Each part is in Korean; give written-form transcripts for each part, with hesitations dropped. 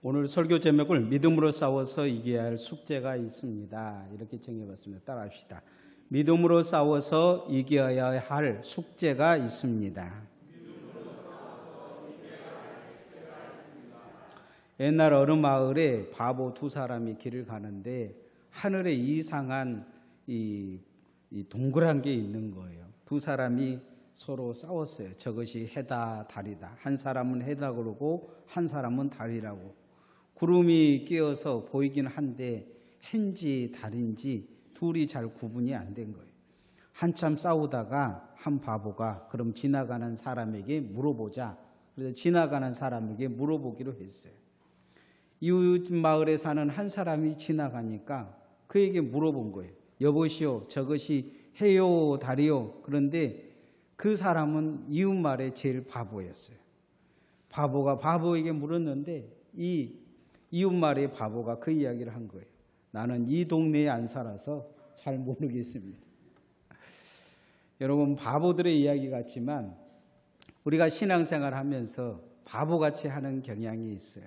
오늘 설교 제목을 믿음으로 싸워서 이겨야 할 숙제가 있습니다. 이렇게 정해봤습니다. 따라합시다. 믿음으로 싸워서 이겨야 할 숙제가 있습니다. 옛날 어느 마을에 바보 두 사람이 길을 가는데 하늘에 이상한 이 동그란 게 있는 거예요. 두 사람이 서로 싸웠어요. 저것이 해다 달이다. 한 사람은 해다 그러고 한 사람은 달이라고. 구름이 끼어서 보이긴 한데 해인지 달인지 둘이 잘 구분이 안 된 거예요. 한참 싸우다가 한 바보가 그럼 지나가는 사람에게 물어보자. 그래서 지나가는 사람에게 물어보기로 했어요. 이웃 마을에 사는 한 사람이 지나가니까 그에게 물어본 거예요. 여보시오, 저것이 해요 달이요. 그런데 그 사람은 이웃 말에 제일 바보였어요. 바보가 바보에게 물었는데 이 이웃 말의 바보가 그 이야기를 한 거예요. 나는 이 동네에 안 살아서 잘 모르겠습니다. 여러분, 바보들의 이야기 같지만 우리가 신앙생활 하면서 바보같이 하는 경향이 있어요.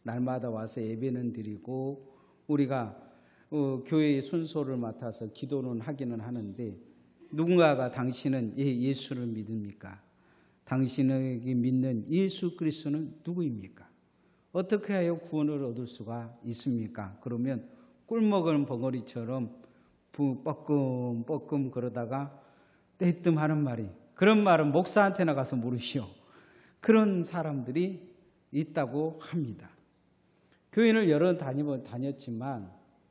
날마다 와서 예배는 드리고 우리가 교회의 순서를 맡아서 기도는 하기는 하는데 누군가가 당신은 예수를 믿습니까? 당신에게 믿는 예수 그리스도는 누구입니까? 어떻게 하여 구원을 얻을 수가 있습니까? 그러면 꿀먹은 벙어리처럼 뻐끔뻐끔 그러다가 떼뜸하는 말이, 그런 말은 목사한테나 가서 물으시오. 그런 사람들이 있다고 합니다. 교회를 여러 다녔지만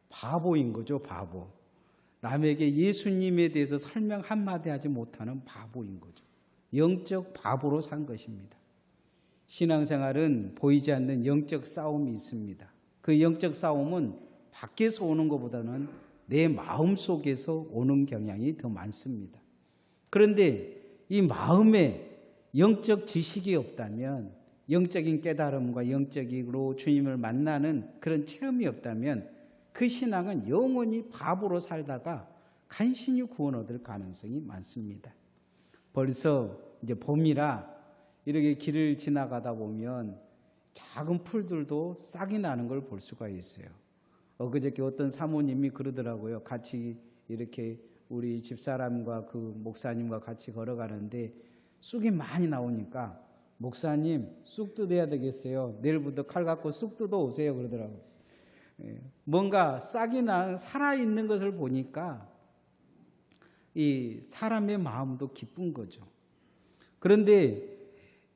바보인 거죠, 바보. 남에게 예수님에 대해서 설명 한마디 하지 못하는 바보인 거죠. 영적 바보로 산 것입니다. 신앙생활은 보이지 않는 영적 싸움이 있습니다. 그 영적 싸움은 밖에서 오는 것보다는 내 마음 속에서 오는 경향이 더 많습니다. 그런데 이 마음에 영적 지식이 없다면, 영적인 깨달음과 영적으로 주님을 만나는 그런 체험이 없다면 그 신앙은 영원히 바보로 살다가 간신히 구원 얻을 가능성이 많습니다. 벌써 이제 봄이라 이렇게 길을 지나가다 보면 작은 풀들도 싹이 나는 걸 볼 수가 있어요. 그저께 어떤 사모님이 그러더라고요. 같이 이렇게 우리 집사람과 그 목사님과 같이 걸어가는데 쑥이 많이 나오니까 목사님 쑥 뜯어야 되겠어요. 내일부터 칼 갖고 쑥 뜯어 오세요. 그러더라고요. 뭔가 싹이 난 살아있는 것을 보니까 이 사람의 마음도 기쁜 거죠. 그런데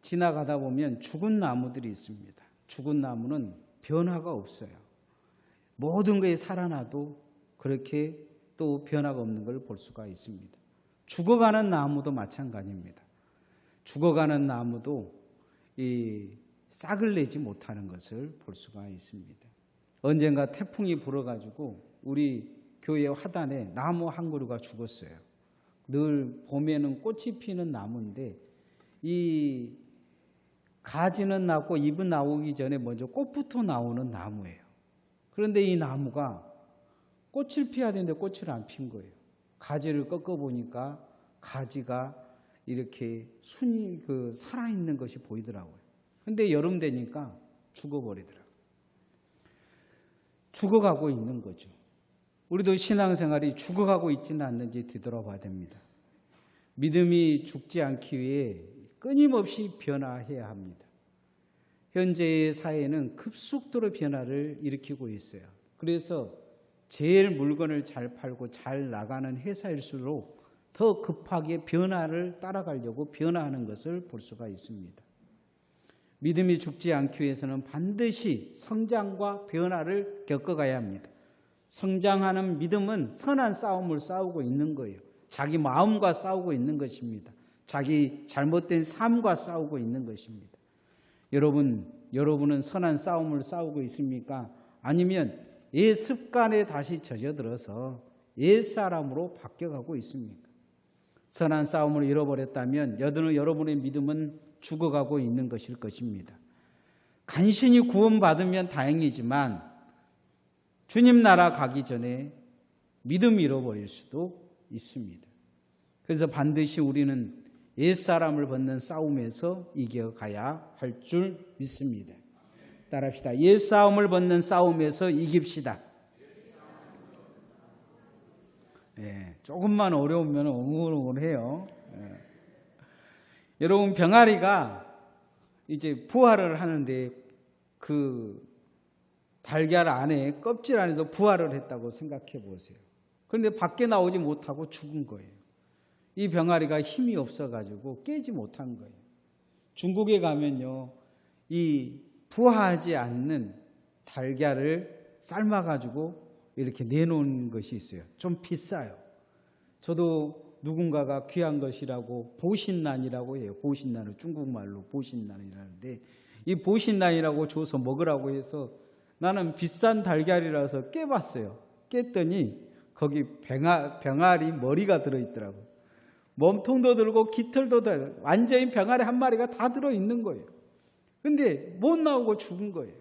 지나가다 보면 죽은 나무들이 있습니다. 죽은 나무는 변화가 없어요. 모든 것이 살아나도 그렇게 또 변화가 없는 걸 볼 수가 있습니다. 죽어가는 나무도 마찬가지입니다. 죽어가는 나무도 이 싹을 내지 못하는 것을 볼 수가 있습니다. 언젠가 태풍이 불어가지고 우리 교회 화단에 나무 한 그루가 죽었어요. 늘 봄에는 꽃이 피는 나무인데 이 가지는 나고 잎은 나오기 전에 먼저 꽃부터 나오는 나무예요. 그런데 이 나무가 꽃을 피워야 되는데 꽃을 안 핀 거예요. 가지를 꺾어보니까 가지가 이렇게 순이 살아있는 것이 보이더라고요. 그런데 여름 되니까 죽어버리더라고요. 죽어가고 있는 거죠. 우리도 신앙생활이 죽어가고 있지는 않는지 뒤돌아봐야 됩니다. 믿음이 죽지 않기 위해 끊임없이 변화해야 합니다. 현재의 사회는 급속도로 변화를 일으키고 있어요. 그래서 제일 물건을 잘 팔고 잘 나가는 회사일수록 더 급하게 변화를 따라가려고 변화하는 것을 볼 수가 있습니다. 믿음이 죽지 않기 위해서는 반드시 성장과 변화를 겪어가야 합니다. 성장하는 믿음은 선한 싸움을 싸우고 있는 거예요. 자기 마음과 싸우고 있는 것입니다. 자기 잘못된 삶과 싸우고 있는 것입니다. 여러분은 선한 싸움을 싸우고 있습니까? 아니면 옛 습관에 다시 젖어들어서 옛 사람으로 바뀌어가고 있습니까? 선한 싸움을 잃어버렸다면 여러분의 믿음은 죽어가고 있는 것일 것입니다. 간신히 구원받으면 다행이지만 주님 나라 가기 전에 믿음 잃어버릴 수도 있습니다. 그래서 반드시 우리는 옛사람을 벗는 싸움에서 이겨가야 할 줄 믿습니다. 따라합시다. 옛 싸움을 벗는 싸움에서 이깁시다. 예, 조금만 어려우면 옹울옹울해요. 예. 여러분, 병아리가 이제 부화를 하는데 그 달걀 안에, 껍질 안에서 부화를 했다고 생각해 보세요. 그런데 밖에 나오지 못하고 죽은 거예요. 이 병아리가 힘이 없어가지고 깨지 못한 거예요. 중국에 가면요, 이 부화하지 않는 달걀을 삶아가지고 이렇게 내놓은 것이 있어요. 좀 비싸요. 저도 누군가가 귀한 것이라고 보신난이라고 해요. 보신난을 중국말로 보신난이라는데, 이 보신난이라고 줘서 먹으라고 해서 나는 비싼 달걀이라서 깨봤어요. 깼더니 거기 병아리 머리가 들어있더라고요. 몸통도 들고 깃털도 들고 완전히 병아리 한 마리가 다 들어있는 거예요. 근데 못 나오고 죽은 거예요.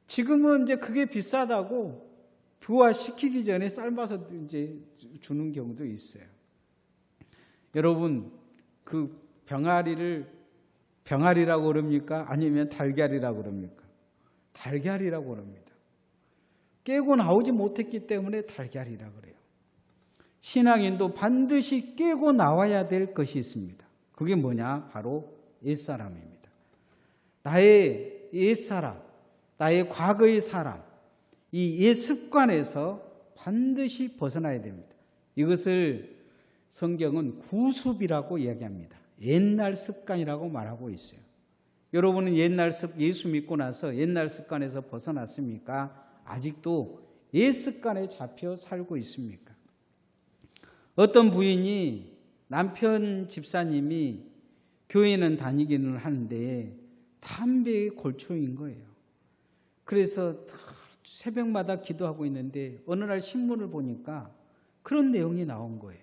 지금은 이제 그게 비싸다고 부화시키기 전에 삶아서 이제 주는 경우도 있어요. 여러분, 그 병아리라고 그럽니까? 아니면 달걀이라고 그럽니까? 달걀이라고 그럽니다. 깨고 나오지 못했기 때문에 달걀이라고 그래요. 신앙인도 반드시 깨고 나와야 될 것이 있습니다. 그게 뭐냐? 바로 옛사람입니다. 나의 옛사람, 나의 과거의 사람, 이 옛 습관에서 반드시 벗어나야 됩니다. 이것을 성경은 구습이라고 이야기합니다. 옛날 습관이라고 말하고 있어요. 여러분은 예수 믿고 나서 옛날 습관에서 벗어났습니까? 아직도 옛 습관에 잡혀 살고 있습니까? 어떤 부인이 남편 집사님이 교회는 다니기는 하는데 담배에 골초인 거예요. 그래서 새벽마다 기도하고 있는데 어느 날 신문을 보니까 그런 내용이 나온 거예요.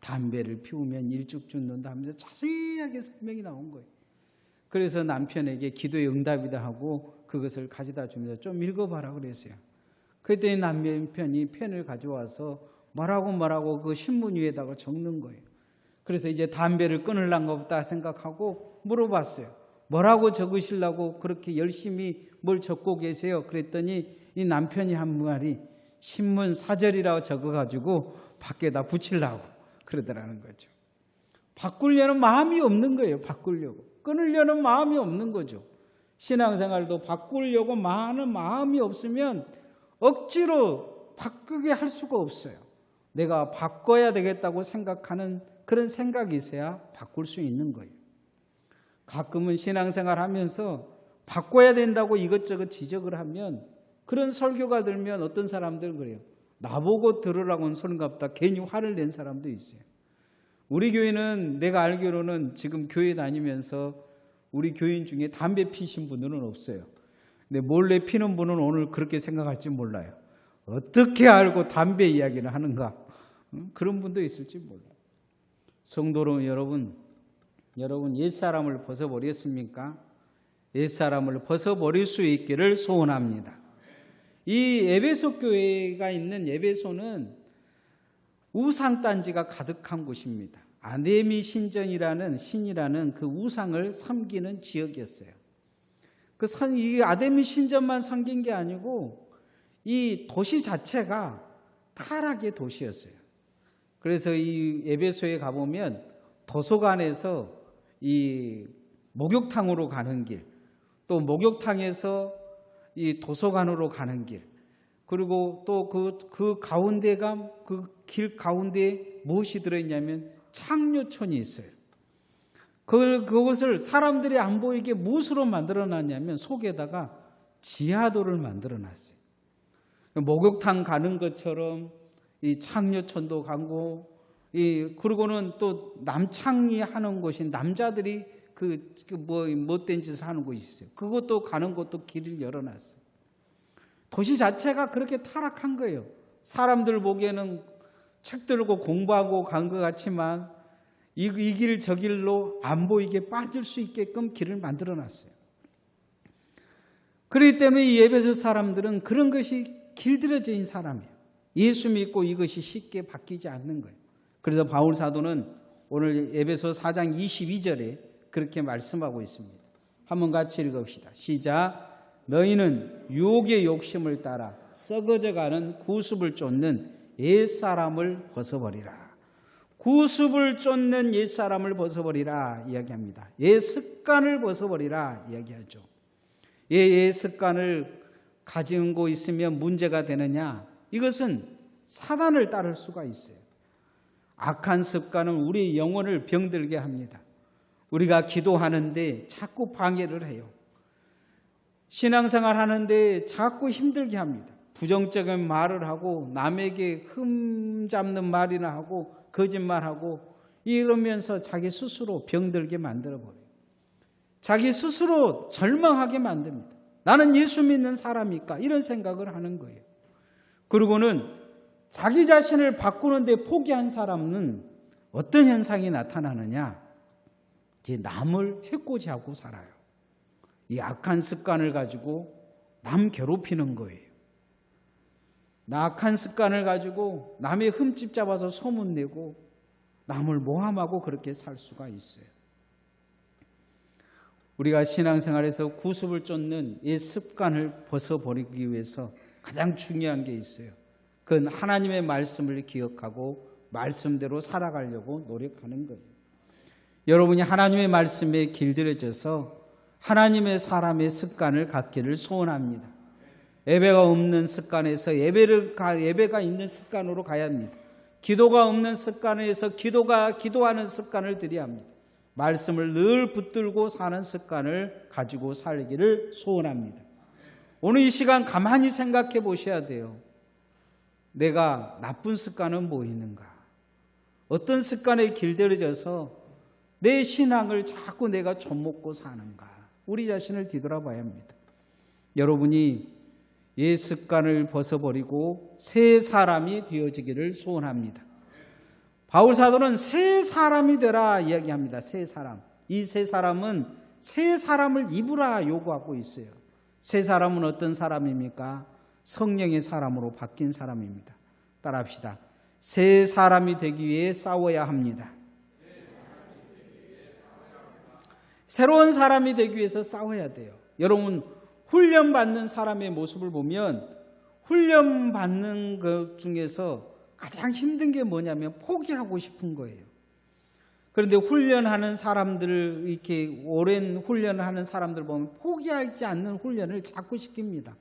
담배를 피우면 일찍 죽는다 하면서 자세하게 설명이 나온 거예요. 그래서 남편에게 기도의 응답이다 하고 그것을 가져다 주면서 좀 읽어봐라 그랬어요. 그랬더니 남편이 펜을 가져와서 뭐라고 그 신문 위에다가 적는 거예요. 그래서 이제 담배를 끊으려는가 보다 생각하고 물어봤어요. 뭐라고 적으시려고 그렇게 열심히 뭘 적고 계세요? 그랬더니 이 남편이 한 말이 신문 사절이라고 적어가지고 밖에다 붙이려고 그러더라는 거죠. 바꾸려는 마음이 없는 거예요. 바꾸려고. 끊으려는 마음이 없는 거죠. 신앙생활도 바꾸려고 많은 마음이 없으면 억지로 바꾸게 할 수가 없어요. 내가 바꿔야 되겠다고 생각하는 그런 생각이 있어야 바꿀 수 있는 거예요. 가끔은 신앙생활 하면서 바꿔야 된다고 이것저것 지적을 하면 그런 설교가 들면 어떤 사람들은 그래요. 나보고 들으라고는 소린가 보다 괜히 화를 낸 사람도 있어요. 우리 교회는 내가 알기로는 지금 교회 다니면서 우리 교인 중에 담배 피신 분들은 없어요. 근데 몰래 피는 분은 오늘 그렇게 생각할지 몰라요. 어떻게 알고 담배 이야기를 하는가? 그런 분도 있을지 몰라요. 성도 여러분 옛사람을 벗어버렸습니까? 옛사람을 벗어버릴 수 있기를 소원합니다. 이 에베소 교회가 있는 에베소는 우상단지가 가득한 곳입니다. 아데미 신이라는 그 우상을 섬기는 지역이었어요. 이 아데미 신전만 섬긴 게 아니고 이 도시 자체가 타락의 도시였어요. 그래서 이 에베소에 가보면 도서관에서 이 목욕탕으로 가는 길, 또 목욕탕에서 이 도서관으로 가는 길, 그리고 또 그 가운데가 그 길 가운데에 무엇이 들어있냐면 창녀촌이 있어요. 그것을 사람들이 안 보이게 무엇으로 만들어놨냐면 속에다가 지하도를 만들어놨어요. 목욕탕 가는 것처럼 이 창녀촌도 가고, 그리고는 또 남창이 하는 곳이 남자들이 못된 짓을 하는 곳이 있어요. 그것도 가는 것도 길을 열어놨어요. 도시 자체가 그렇게 타락한 거예요. 사람들 보기에는 책 들고 공부하고 간 것 같지만 이 길 저 길로 안 보이게 빠질 수 있게끔 길을 만들어놨어요. 그렇기 때문에 이 에베소 사람들은 그런 것이 길들여진 사람이에요. 예수 믿고 이것이 쉽게 바뀌지 않는 거예요. 그래서 바울 사도는 오늘 에베소 4장 22절에 그렇게 말씀하고 있습니다. 한번 같이 읽읍시다. 시작. 너희는 유혹의 욕심을 따라 썩어져가는 구습을 쫓는 옛사람을 벗어버리라. 구습을 쫓는 옛사람을 벗어버리라 이야기합니다. 옛 습관을 벗어버리라 이야기하죠. 옛 습관을 가지고 있으면 문제가 되느냐? 이것은 사단을 따를 수가 있어요. 악한 습관은 우리의 영혼을 병들게 합니다. 우리가 기도하는데 자꾸 방해를 해요. 신앙생활 하는데 자꾸 힘들게 합니다. 부정적인 말을 하고 남에게 흠잡는 말이나 하고 거짓말하고 이러면서 자기 스스로 병들게 만들어버려요. 자기 스스로 절망하게 만듭니다. 나는 예수 믿는 사람일까? 이런 생각을 하는 거예요. 그리고는 자기 자신을 바꾸는데 포기한 사람은 어떤 현상이 나타나느냐? 이제 남을 해코지하고 살아요. 이 악한 습관을 가지고 남 괴롭히는 거예요. 악한 습관을 가지고 남의 흠집 잡아서 소문내고 남을 모함하고 그렇게 살 수가 있어요. 우리가 신앙생활에서 구습을 쫓는 이 습관을 벗어버리기 위해서 가장 중요한 게 있어요. 그건 하나님의 말씀을 기억하고 말씀대로 살아가려고 노력하는 거예요. 여러분이 하나님의 말씀에 길들여져서 하나님의 사람의 습관을 갖기를 소원합니다. 예배가 없는 습관에서 예배가 있는 습관으로 가야 합니다. 기도가 없는 습관에서 기도하는 습관을 들여야 합니다. 말씀을 늘 붙들고 사는 습관을 가지고 살기를 소원합니다. 오늘 이 시간 가만히 생각해 보셔야 돼요. 내가 나쁜 습관은 뭐 있는가? 어떤 습관에 길들여져서 내 신앙을 자꾸 내가 젖먹고 사는가? 우리 자신을 뒤돌아봐야 합니다. 여러분이 옛 습관을 벗어버리고 새 사람이 되어지기를 소원합니다. 바울 사도는 새 사람이 되라 이야기합니다. 새 사람. 이 새 사람은 새 사람을 입으라 요구하고 있어요. 새 사람은 어떤 사람입니까? 성령의 사람으로 바뀐 사람입니다. 따라합시다. 새 사람이 되기 위해 싸워야 합니다. 새로운 사람이 되기 위해서 싸워야 돼요. 여러분 훈련받는 사람의 모습을 보면 훈련받는 것 중에서 가장 힘든 게 뭐냐면 포기하고 싶은 거예요. 그런데 훈련하는 사람들, 이렇게 오랜 훈련을 하는 사람들 보면 포기하지 않는 훈련을 자꾸 시킵니다.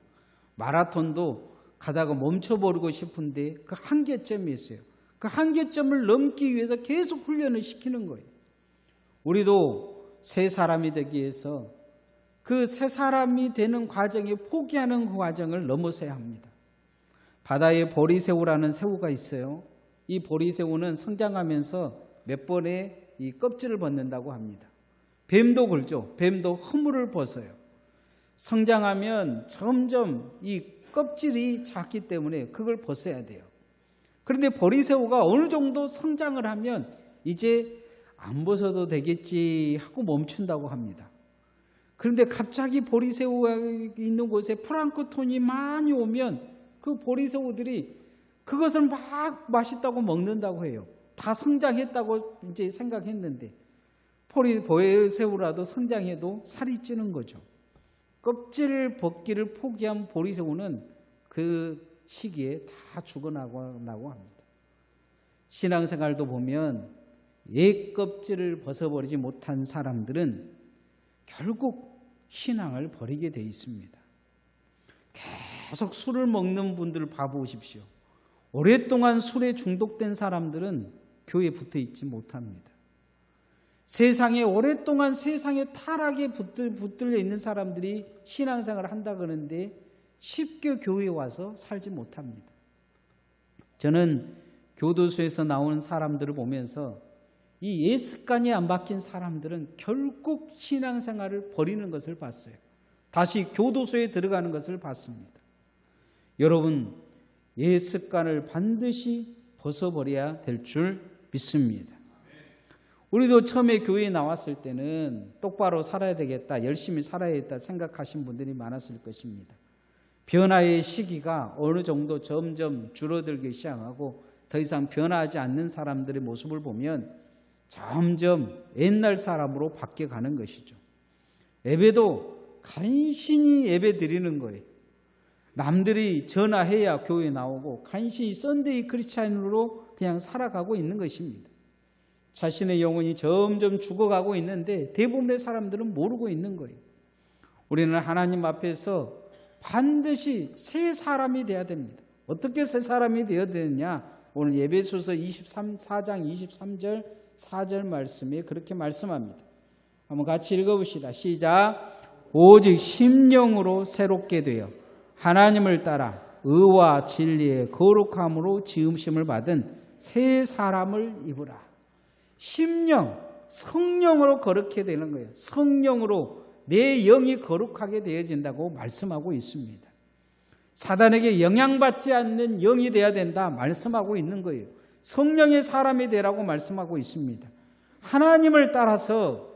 마라톤도 가다가 멈춰버리고 싶은데 그 한계점이 있어요. 그 한계점을 넘기 위해서 계속 훈련을 시키는 거예요. 우리도 새 사람이 되기 위해서 그 새 사람이 되는 과정에 포기하는 그 과정을 넘어서야 합니다. 바다에 보리새우라는 새우가 있어요. 이 보리새우는 성장하면서 몇 번에 이 껍질을 벗는다고 합니다. 뱀도 그렇죠. 뱀도 허물을 벗어요. 성장하면 점점 이 껍질이 작기 때문에 그걸 벗어야 돼요. 그런데 보리새우가 어느 정도 성장을 하면 이제 안 벗어도 되겠지 하고 멈춘다고 합니다. 그런데 갑자기 보리새우가 있는 곳에 플랑크톤이 많이 오면 그 보리새우들이 그것을 막 맛있다고 먹는다고 해요. 다 성장했다고 이제 생각했는데 보리새우라도 성장해도 살이 찌는 거죠. 껍질 벗기를 포기한 보리새우는 그 시기에 다 죽어나고 합니다. 신앙생활도 보면 옛 껍질을 벗어버리지 못한 사람들은 결국 신앙을 버리게 돼 있습니다. 계속 술을 먹는 분들을 봐보십시오. 오랫동안 술에 중독된 사람들은 교회에 붙어 있지 못합니다. 세상에 오랫동안 세상에 타락에 붙들려 있는 사람들이 신앙생활을 한다 그러는데 쉽게 교회에 와서 살지 못합니다. 저는 교도소에서 나오는 사람들을 보면서 이 옛 습관이 안 바뀐 사람들은 결국 신앙생활을 버리는 것을 봤어요. 다시 교도소에 들어가는 것을 봤습니다. 여러분, 옛 습관을 반드시 벗어버려야 될 줄 믿습니다. 우리도 처음에 교회에 나왔을 때는 똑바로 살아야 되겠다, 열심히 살아야겠다 생각하신 분들이 많았을 것입니다. 변화의 시기가 어느 정도 점점 줄어들기 시작하고 더 이상 변화하지 않는 사람들의 모습을 보면 점점 옛날 사람으로 바뀌어가는 것이죠. 예배도 간신히 예배 드리는 거예요. 남들이 전화해야 교회에 나오고 간신히 썬데이 크리스찬으로 그냥 살아가고 있는 것입니다. 자신의 영혼이 점점 죽어가고 있는데 대부분의 사람들은 모르고 있는 거예요. 우리는 하나님 앞에서 반드시 새 사람이 되어야 됩니다. 어떻게 새 사람이 되어야 되느냐? 오늘 에베소서 4장 23절 4절 말씀에 그렇게 말씀합니다. 한번 같이 읽어봅시다. 시작. 오직 심령으로 새롭게 되어 하나님을 따라 의와 진리의 거룩함으로 지음심을 받은 새 사람을 입으라. 심령, 성령으로 거룩해 되는 거예요. 성령으로 내 영이 거룩하게 되어진다고 말씀하고 있습니다. 사단에게 영향받지 않는 영이 되어야 된다 말씀하고 있는 거예요. 성령의 사람이 되라고 말씀하고 있습니다. 하나님을 따라서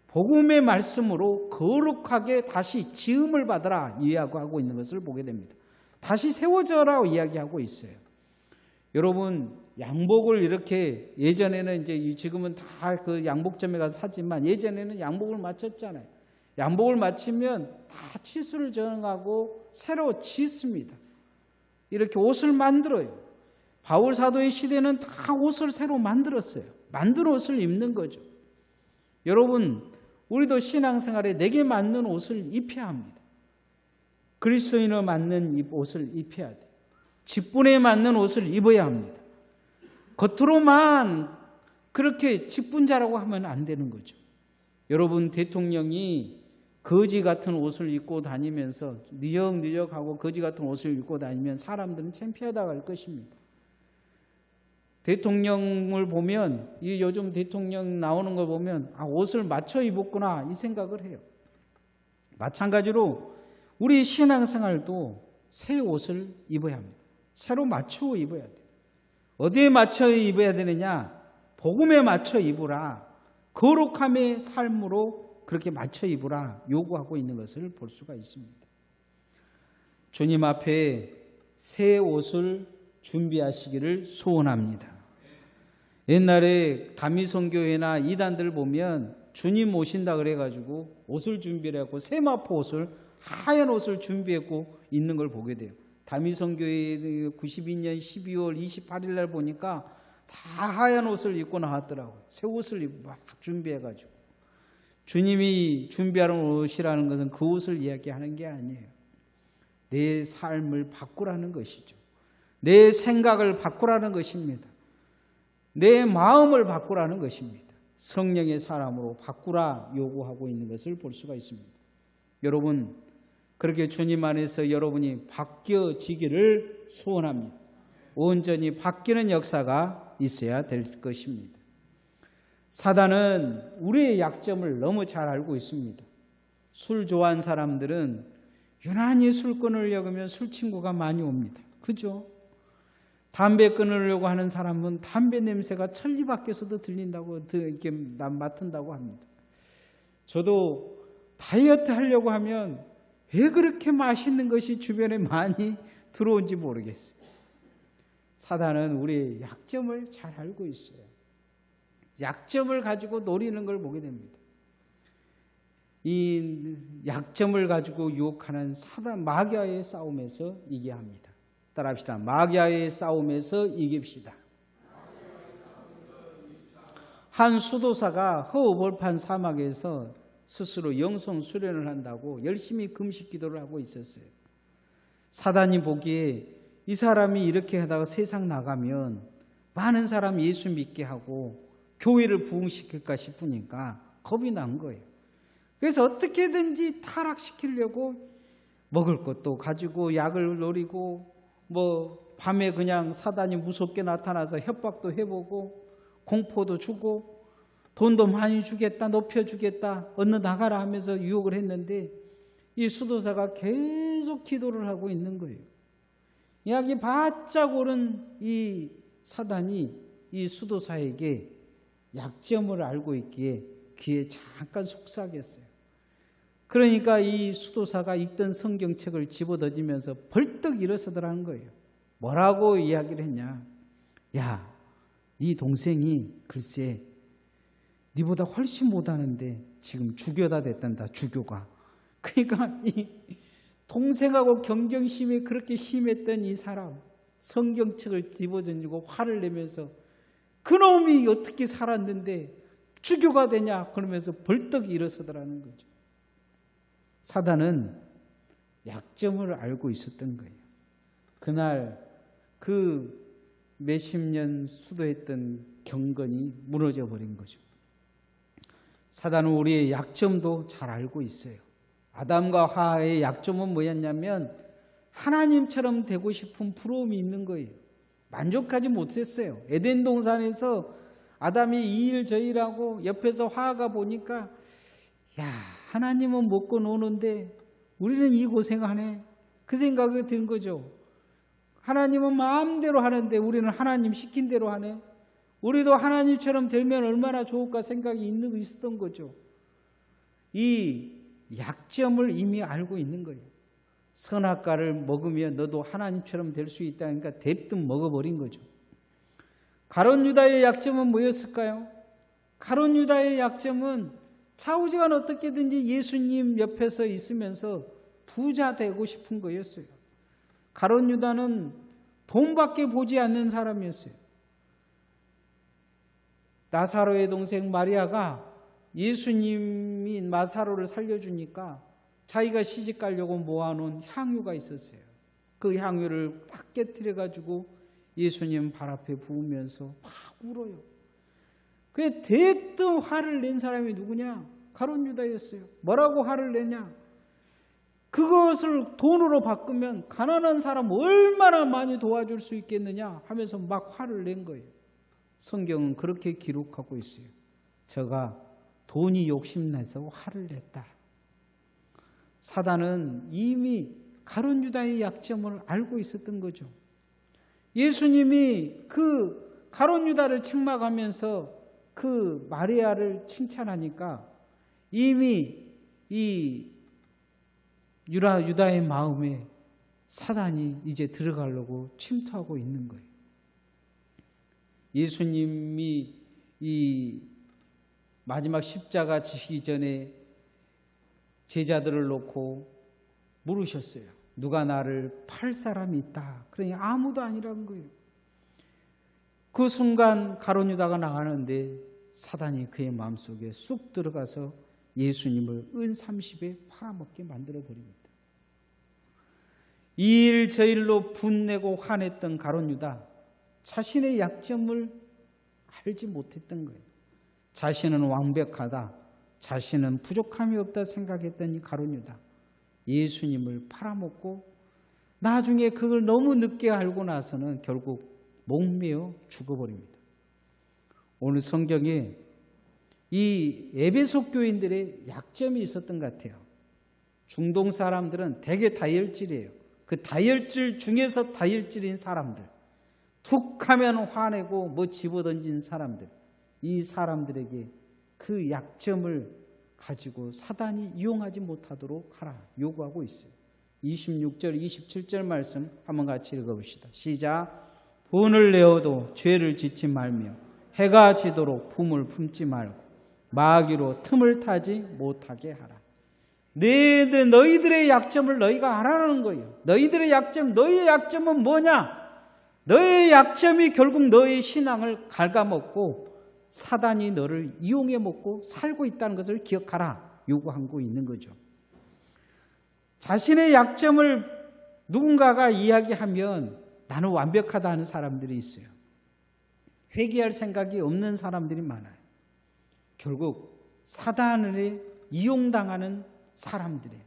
복음의 말씀으로 거룩하게 다시 지음을 받으라 이야기하고 있는 것을 보게 됩니다. 다시 세워져라 이야기하고 있어요. 여러분, 양복을 이렇게 예전에는 이제 지금은 다 그 양복점에 가서 사지만 예전에는 양복을 맞췄잖아요. 양복을 맞추면 다 치수를 정하고 새로 짓습니다. 이렇게 옷을 만들어요. 바울 사도의 시대는 다 옷을 새로 만들었어요. 만든 옷을 입는 거죠. 여러분, 우리도 신앙생활에 내게 맞는 옷을 입혀야 합니다. 그리스도인에 맞는 옷을 입혀야 돼요. 직분에 맞는 옷을 입어야 합니다. 겉으로만 그렇게 직분자라고 하면 안 되는 거죠. 여러분, 대통령이 거지 같은 옷을 입고 다니면서 느적느적하고 거지 같은 옷을 입고 다니면 사람들은 창피하다고 할 것입니다. 대통령을 보면, 요즘 대통령 나오는 걸 보면 옷을 맞춰 입었구나 이 생각을 해요. 마찬가지로 우리 신앙생활도 새 옷을 입어야 합니다. 새로 맞춰 입어야 돼요. 어디에 맞춰 입어야 되느냐? 복음에 맞춰 입으라. 거룩함의 삶으로 그렇게 맞춰 입으라 요구하고 있는 것을 볼 수가 있습니다. 주님 앞에 새 옷을 준비하시기를 소원합니다. 옛날에 다미성교회나 이단들 보면 주님 오신다 그래가지고 옷을 준비를 했고 세마포 옷을 하얀 옷을 준비했고 있는 걸 보게 돼요. 다미성교회 92년 12월 28일 날 보니까 다 하얀 옷을 입고 나왔더라고요. 새 옷을 입고 막 준비해가지고. 주님이 준비하는 옷이라는 것은 그 옷을 이야기하는 게 아니에요. 내 삶을 바꾸라는 것이죠. 내 생각을 바꾸라는 것입니다. 내 마음을 바꾸라는 것입니다. 성령의 사람으로 바꾸라 요구하고 있는 것을 볼 수가 있습니다. 여러분, 그렇게 주님 안에서 여러분이 바뀌어지기를 소원합니다. 온전히 바뀌는 역사가 있어야 될 것입니다. 사단은 우리의 약점을 너무 잘 알고 있습니다. 술 좋아하는 사람들은 유난히 술 끊으려고 하면 술 친구가 많이 옵니다. 그죠? 담배 끊으려고 하는 사람은 담배 냄새가 천리 밖에서도 들린다고 이렇게 맡은다고 합니다. 저도 다이어트 하려고 하면 왜 그렇게 맛있는 것이 주변에 많이 들어온지 모르겠어요. 사단은 우리의 약점을 잘 알고 있어요. 약점을 가지고 노리는 걸 보게 됩니다. 이 약점을 가지고 유혹하는 사단 마귀와의 싸움에서 이겨야 합니다. 따라합시다. 마귀와의 싸움에서 이깁시다. 한 수도사가 허우벌판 사막에서 스스로 영성 수련을 한다고 열심히 금식 기도를 하고 있었어요. 사단이 보기에 이 사람이 이렇게 하다가 세상 나가면 많은 사람 예수 믿게 하고 교회를 부흥시킬까 싶으니까 겁이 난 거예요. 그래서 어떻게든지 타락시키려고 먹을 것도 가지고 약을 노리고 밤에 그냥 사단이 무섭게 나타나서 협박도 해보고 공포도 주고 돈도 많이 주겠다, 높여주겠다, 얻어 나가라 하면서 유혹을 했는데 이 수도사가 계속 기도를 하고 있는 거예요. 약이 바짝 오른 이 사단이 이 수도사에게 약점을 알고 있기에 귀에 잠깐 속삭였어요. 그러니까 이 수도사가 읽던 성경책을 집어던지면서 벌떡 일어서더라는 거예요. 뭐라고 이야기를 했냐? 야, 네 동생이 글쎄 네보다 훨씬 못하는데 지금 주교다 됐단다. 주교가. 그러니까 이 동생하고 경쟁심이 그렇게 심했던 이 사람, 성경책을 집어던지고 화를 내면서 그놈이 어떻게 살았는데 주교가 되냐 그러면서 벌떡 일어서더라는 거죠. 사단은 약점을 알고 있었던 거예요. 그날 그 몇십 년 수도했던 경건이 무너져 버린 거죠. 사단은 우리의 약점도 잘 알고 있어요. 아담과 하와의 약점은 뭐였냐면 하나님처럼 되고 싶은 부러움이 있는 거예요. 만족하지 못했어요. 에덴 동산에서 아담이 이 일 저 일하고 옆에서 하와가 보니까 야, 하나님은 먹고 노는데 우리는 이 고생하네. 그 생각이 든 거죠. 하나님은 마음대로 하는데 우리는 하나님 시킨 대로 하네. 우리도 하나님처럼 되면 얼마나 좋을까 생각이 있었던 거죠. 이 약점을 이미 알고 있는 거예요. 선악과를 먹으면 너도 하나님처럼 될 수 있다니까 대뜸 먹어버린 거죠. 가룟 유다의 약점은 뭐였을까요? 가룟 유다의 약점은 좌우지간 어떻게든지 예수님 옆에서 있으면서 부자 되고 싶은 거였어요. 가룟 유다는 돈밖에 보지 않는 사람이었어요. 나사로의 동생 마리아가 예수님이 나사로를 살려주니까 자기가 시집 가려고 모아놓은 향유가 있었어요. 그 향유를 딱 깨트려가지고 예수님 발 앞에 부으면서 막 울어요. 그게 대뜸 화를 낸 사람이 누구냐? 가룟 유다였어요. 뭐라고 화를 내냐? 그것을 돈으로 바꾸면 가난한 사람 얼마나 많이 도와줄 수 있겠느냐 하면서 막 화를 낸 거예요. 성경은 그렇게 기록하고 있어요. 저가 돈이 욕심내서 화를 냈다. 사단은 이미 가룟 유다의 약점을 알고 있었던 거죠. 예수님이 그 가룟 유다를 책망하면서 그 마리아를 칭찬하니까 이미 이 유다의 마음에 사단이 이제 들어가려고 침투하고 있는 거예요. 예수님이 이 마지막 십자가 지시기 전에 제자들을 놓고 물으셨어요. 누가 나를 팔 사람이 있다. 그러니 아무도 아니라는 거예요. 그 순간 가룟 유다가 나가는데 사단이 그의 마음속에 쑥 들어가서 예수님을 은 30에 팔아먹게 만들어 버립니다. 이 일 저 일로 분내고 화냈던 가룟 유다, 자신의 약점을 알지 못했던 거예요. 자신은 완벽하다, 자신은 부족함이 없다 생각했던 이 가룟 유다, 예수님을 팔아먹고 나중에 그걸 너무 늦게 알고 나서는 결국 목매어 죽어버립니다. 오늘 성경에 이 에베소 교인들의 약점이 있었던 것 같아요. 중동 사람들은 되게 다혈질이에요. 그 다혈질 중에서 다혈질인 사람들, 툭 하면 화내고 뭐 집어던진 사람들, 이 사람들에게 그 약점을 가지고 사단이 이용하지 못하도록 하라 요구하고 있어요. 26절 27절 말씀 한번 같이 읽어봅시다. 시작. 분을 내어도 죄를 짓지 말며 해가 지도록 품을 품지 말고 마귀로 틈을 타지 못하게 하라. 너희들의 약점을 너희가 알아라는 거예요. 너희들의 약점, 너희의 약점은 뭐냐? 너의 약점이 결국 너의 신앙을 갉아먹고 사단이 너를 이용해 먹고 살고 있다는 것을 기억하라 요구하고 있는 거죠. 자신의 약점을 누군가가 이야기하면 나는 완벽하다 하는 사람들이 있어요. 회개할 생각이 없는 사람들이 많아요. 결국 사단을 이용당하는 사람들이에요.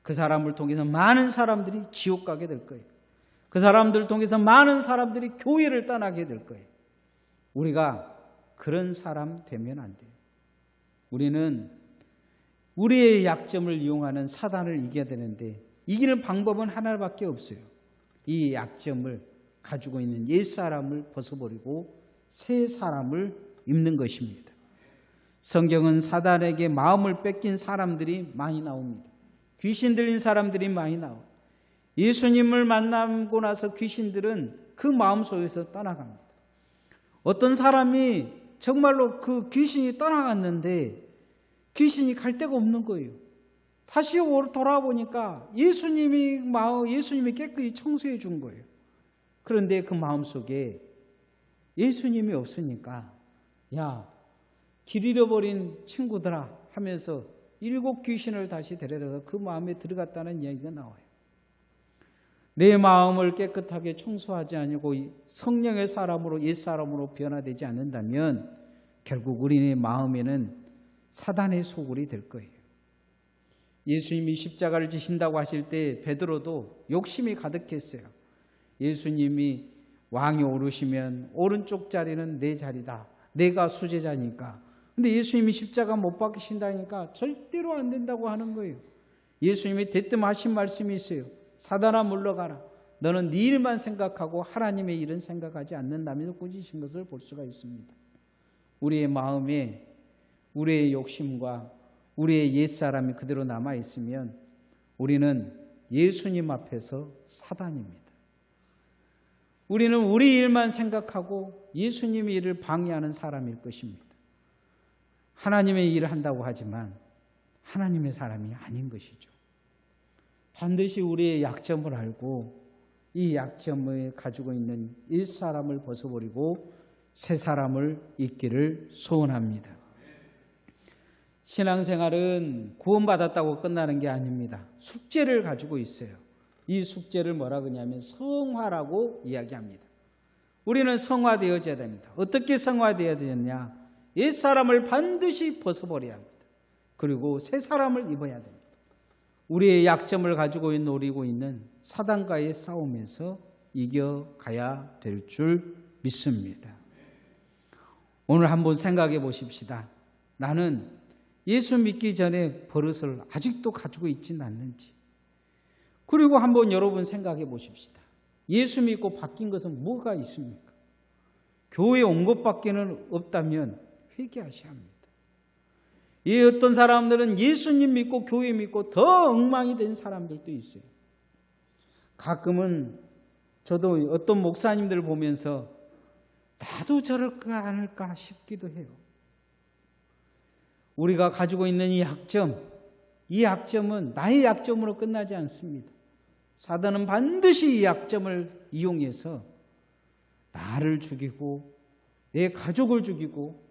그 사람을 통해서 많은 사람들이 지옥 가게 될 거예요. 그 사람들을 통해서 많은 사람들이 교회를 떠나게 될 거예요. 우리가 그런 사람 되면 안 돼요. 우리는 우리의 약점을 이용하는 사단을 이겨야 되는데 이기는 방법은 하나밖에 없어요. 이 약점을 가지고 있는 옛사람을 벗어버리고 새 사람을 입는 것입니다. 성경은 사단에게 마음을 뺏긴 사람들이 많이 나옵니다. 귀신 들린 사람들이 많이 나와요. 예수님을 만나고 나서 귀신들은 그 마음속에서 떠나갑니다. 어떤 사람이 정말로 그 귀신이 떠나갔는데 귀신이 갈 데가 없는 거예요. 다시 돌아보니까 예수님이 깨끗이 청소해 준 거예요. 그런데 그 마음속에 예수님이 없으니까 야, 길 잃어버린 친구들아 하면서 7 귀신을 다시 데려다가 그 마음에 들어갔다는 이야기가 나와요. 내 마음을 깨끗하게 청소하지 않고 성령의 사람으로 옛사람으로 변화되지 않는다면 결국 우리의 마음에는 사단의 소굴이 될 거예요. 예수님이 십자가를 지신다고 하실 때 베드로도 욕심이 가득했어요. 예수님이 왕이 오르시면 오른쪽 자리는 내 자리다. 내가 수제자니까. 근데 예수님이 십자가 못 박히신다니까 절대로 안 된다고 하는 거예요. 예수님이 대뜸 하신 말씀이 있어요. 사단아 물러가라. 너는 네 일만 생각하고 하나님의 일은 생각하지 않는다면서 꾸짖으신 것을 볼 수가 있습니다. 우리의 마음에 우리의 욕심과 우리의 옛사람이 그대로 남아있으면 우리는 예수님 앞에서 사단입니다. 우리는 우리 일만 생각하고 예수님의 일을 방해하는 사람일 것입니다. 하나님의 일을 한다고 하지만 하나님의 사람이 아닌 것이죠. 반드시 우리의 약점을 알고 이 약점을 가지고 있는 옛사람을 벗어버리고 새 사람을 입기를 소원합니다. 신앙생활은 구원받았다고 끝나는 게 아닙니다. 숙제를 가지고 있어요. 이 숙제를 뭐라 그러냐면 성화라고 이야기합니다. 우리는 성화되어져야 됩니다. 어떻게 성화되어야 되느냐? 옛사람을 반드시 벗어버려야 합니다. 그리고 새 사람을 입어야 됩니다. 우리의 약점을 가지고 노리고 있는 사단과의 싸움에서 이겨가야 될 줄 믿습니다. 오늘 한번 생각해 보십시다. 나는 예수 믿기 전에 버릇을 아직도 가지고 있지는 않는지. 그리고 한번 여러분 생각해 보십시다. 예수 믿고 바뀐 것은 뭐가 있습니까? 교회에 온 것밖에 없다면 회개하셔야 합니다. 이 어떤 사람들은 예수님 믿고 교회 믿고 더 엉망이 된 사람들도 있어요. 가끔은 저도 어떤 목사님들 보면서 나도 저럴까 않을까 싶기도 해요. 우리가 가지고 있는 이 약점은 나의 약점으로 끝나지 않습니다. 사단은 반드시 이 약점을 이용해서 나를 죽이고 내 가족을 죽이고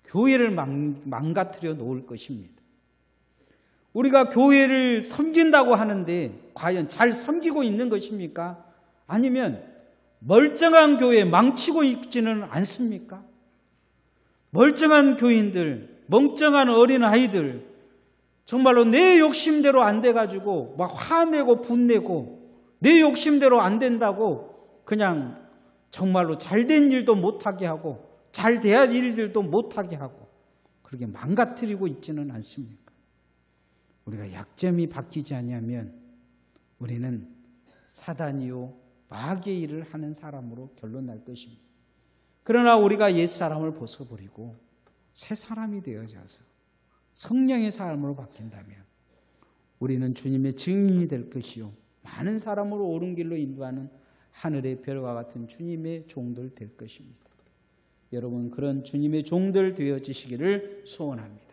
교회를 망가뜨려 놓을 것입니다. 우리가 교회를 섬긴다고 하는데 과연 잘 섬기고 있는 것입니까? 아니면 멀쩡한 교회 망치고 있지는 않습니까? 멀쩡한 교인들, 멍청한 어린아이들 정말로 내 욕심대로 안 돼가지고 막 화내고 분내고 내 욕심대로 안 된다고 그냥 정말로 잘된 일도 못하게 하고 잘 돼야 할 일들도 못하게 하고 그렇게 망가뜨리고 있지는 않습니까? 우리가 약점이 바뀌지 않으면 우리는 사단이요 마귀의 일을 하는 사람으로 결론날 것입니다. 그러나 우리가 옛사람을 벗어버리고 새 사람이 되어져서 성령의 삶으로 바뀐다면 우리는 주님의 증인이 될 것이요 많은 사람으로 옳은 길로 인도하는 하늘의 별과 같은 주님의 종들 될 것입니다. 여러분 그런 주님의 종들 되어지시기를 소원합니다.